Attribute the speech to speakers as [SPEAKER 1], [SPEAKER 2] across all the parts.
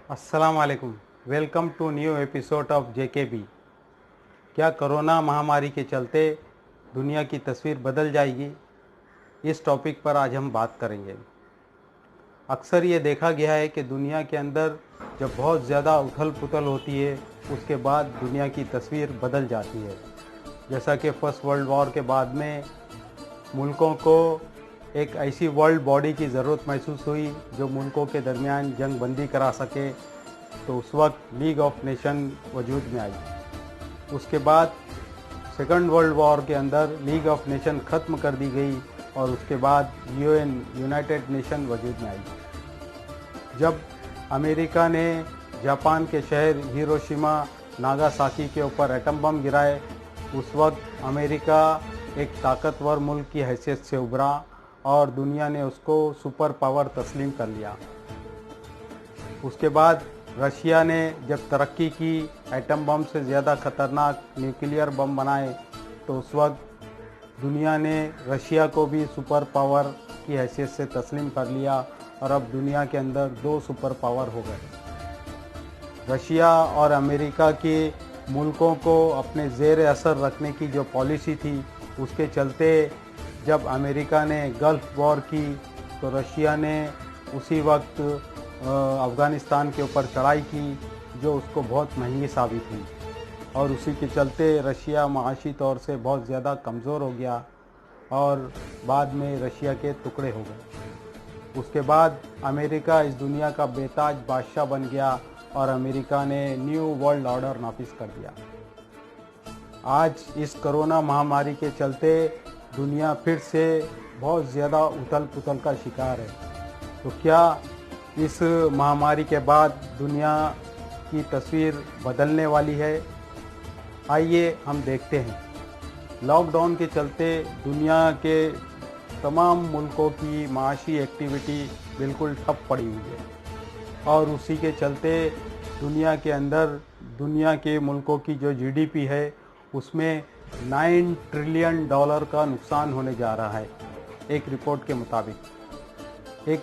[SPEAKER 1] अस्सलाम वालेकुम। Welcome to new episode of JKB. क्या कोरोना महामारी के चलते दुनिया की तस्वीर बदल जाएगी? इस टॉपिक पर आज हम बात करेंगे। अक्सर ये देखा गया है कि दुनिया के अंदर जब बहुत ज़्यादा उथल पुथल होती है उसके बाद दुनिया की तस्वीर बदल जाती है। जैसा कि फर्स्ट वर्ल्ड वॉर के बाद में मुल्कों को एक ऐसी वर्ल्ड बॉडी की ज़रूरत महसूस हुई जो मुल्कों के दरमियान जंग बंदी करा सके, तो उस वक्त लीग ऑफ नेशन वजूद में आई। उसके बाद सेकंड वर्ल्ड वॉर के अंदर लीग ऑफ नेशन ख़त्म कर दी गई और उसके बाद यूएन यूनाइटेड नेशन वजूद में आई। जब अमेरिका ने जापान के शहर हिरोशिमा नागासाकी के ऊपर एटम बम गिराए, उस वक्त अमेरिका एक ताकतवर मुल्क की हैसियत से उभरा और दुनिया ने उसको सुपर पावर तस्लीम कर लिया। उसके बाद रशिया ने जब तरक्की की, एटम बम से ज़्यादा ख़तरनाक न्यूक्लियर बम बनाए, तो उस वक्त दुनिया ने रशिया को भी सुपर पावर की हैसियत से तस्लीम कर लिया और अब दुनिया के अंदर दो सुपर पावर हो गए। रशिया और अमेरिका के मुल्कों को अपने ज़ेर असर रखने की जो पॉलिसी थी, उसके चलते जब अमेरिका ने गल्फ़ वॉर की तो रशिया ने उसी वक्त अफ़गानिस्तान के ऊपर चढ़ाई की, जो उसको बहुत महंगी साबित हुई और उसी के चलते रशिया माशी तौर से बहुत ज़्यादा कमज़ोर हो गया और बाद में रशिया के टुकड़े हो गए। उसके बाद अमेरिका इस दुनिया का बेताज बादशाह बन गया और अमेरिका ने न्यू वर्ल्ड ऑर्डर नाफिज कर दिया। आज इस कोरोना महामारी के चलते दुनिया फिर से बहुत ज़्यादा उथल पुथल का शिकार है। तो क्या इस महामारी के बाद दुनिया की तस्वीर बदलने वाली है? आइए हम देखते हैं। लॉकडाउन के चलते दुनिया के तमाम मुल्कों की माशी एक्टिविटी बिल्कुल ठप पड़ी हुई है और उसी के चलते दुनिया के अंदर दुनिया के मुल्कों की जो जीडीपी है उसमें $9 ट्रिलियन का नुकसान होने जा रहा है, एक रिपोर्ट के मुताबिक। एक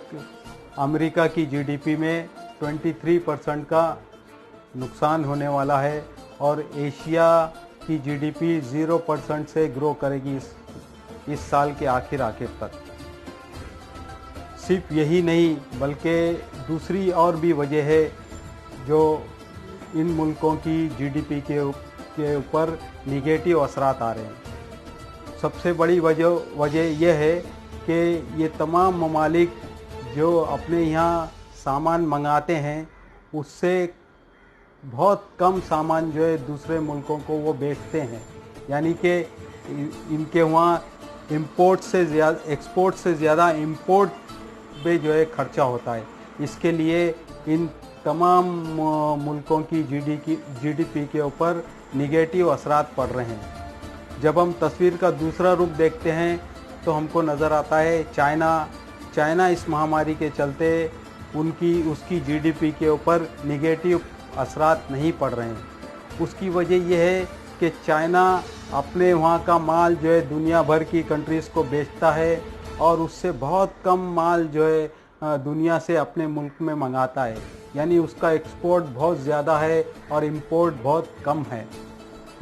[SPEAKER 1] अमेरिका की जीडीपी में 23% का नुकसान होने वाला है और एशिया की जीडीपी 0% से ग्रो करेगी इस साल के आखिर तक। सिर्फ यही नहीं बल्कि दूसरी और भी वजह है जो इन मुल्कों की जीडीपी के ऊपर निगेटिव असरात आ रहे हैं। सबसे बड़ी वजह यह है कि ये तमाम ममालिक जो अपने यहाँ सामान मंगाते हैं उससे बहुत कम सामान जो है दूसरे मुल्कों को वो बेचते हैं, यानी कि इनके वहाँ इंपोर्ट से ज़्यादा एक्सपोर्ट से ज़्यादा इंपोर्ट पे जो है खर्चा होता है। इसके लिए इन तमाम मुल्कों की जीडीपी के ऊपर निगेटिव असरात पड़ रहे हैं। जब हम तस्वीर का दूसरा रूप देखते हैं तो हमको नज़र आता है चाइना इस महामारी के चलते उसकी जीडीपी के ऊपर निगेटिव असरात नहीं पड़ रहे हैं। उसकी वजह यह है कि चाइना अपने वहाँ का माल जो है दुनिया भर की कंट्रीज़ को बेचता है और उससे बहुत कम माल जो है दुनिया से अपने मुल्क में मंगाता है, यानी उसका एक्सपोर्ट बहुत ज़्यादा है और इंपोर्ट बहुत कम है।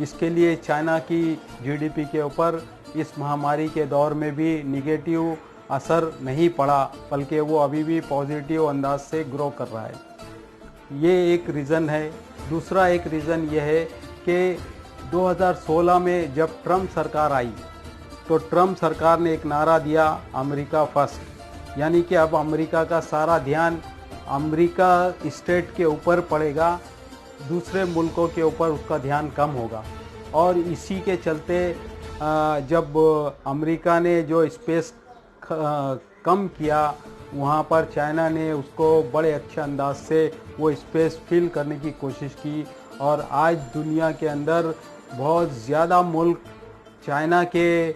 [SPEAKER 1] इसके लिए चाइना की जीडीपी के ऊपर इस महामारी के दौर में भी निगेटिव असर नहीं पड़ा, बल्कि वो अभी भी पॉजिटिव अंदाज से ग्रो कर रहा है। ये एक रीज़न है। दूसरा एक रीज़न ये है कि 2016 में जब ट्रम्प सरकार आई तो ट्रम्प सरकार ने एक नारा दिया, अमेरिका फर्स्ट, यानी कि अब अमेरिका का सारा ध्यान अमेरिका स्टेट के ऊपर पड़ेगा, दूसरे मुल्कों के ऊपर उसका ध्यान कम होगा। और इसी के चलते जब अमेरिका ने जो स्पेस कम किया, वहाँ पर चाइना ने उसको बड़े अच्छे अंदाज से वो स्पेस फिल करने की कोशिश की और आज दुनिया के अंदर बहुत ज़्यादा मुल्क चाइना के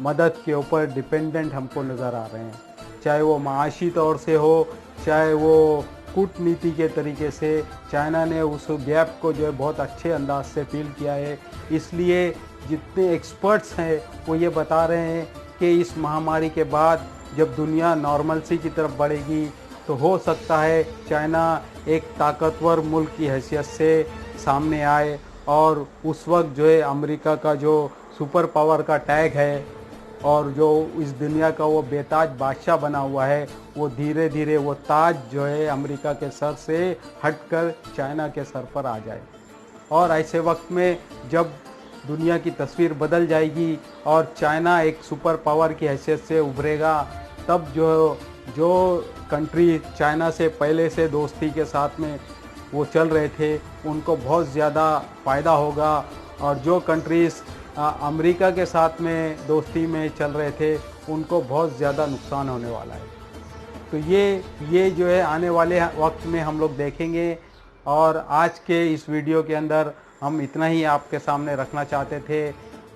[SPEAKER 1] मदद के ऊपर डिपेंडेंट हमको नज़र आ रहे हैं, चाहे वो माशी तौर से हो, चाहे वो कूटनीति के तरीके से। चाइना ने उस गैप को जो है बहुत अच्छे अंदाज से फील किया है। इसलिए जितने एक्सपर्ट्स हैं वो ये बता रहे हैं कि इस महामारी के बाद जब दुनिया नॉर्मलसी की तरफ बढ़ेगी तो हो सकता है चाइना एक ताकतवर मुल्क की हैसियत से सामने आए और उस वक्त जो है अमेरिका का जो सुपर पावर का टैग है और जो इस दुनिया का वो बेताज बादशाह बना हुआ है, वो धीरे धीरे वो ताज जो है अमेरिका के सर से हटकर चाइना के सर पर आ जाए। और ऐसे वक्त में जब दुनिया की तस्वीर बदल जाएगी और चाइना एक सुपर पावर की हैसियत से उभरेगा, तब जो कंट्री चाइना से पहले से दोस्ती के साथ में वो चल रहे थे उनको बहुत ज़्यादा फ़ायदा होगा, और जो कंट्रीज़ अमेरिका के साथ में दोस्ती में चल रहे थे उनको बहुत ज़्यादा नुकसान होने वाला है। तो ये जो है आने वाले वक्त में हम लोग देखेंगे। और आज के इस वीडियो के अंदर हम इतना ही आपके सामने रखना चाहते थे।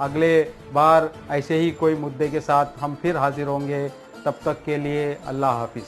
[SPEAKER 1] अगले बार ऐसे ही कोई मुद्दे के साथ हम फिर हाजिर होंगे। तब तक के लिए अल्लाह हाफिज़।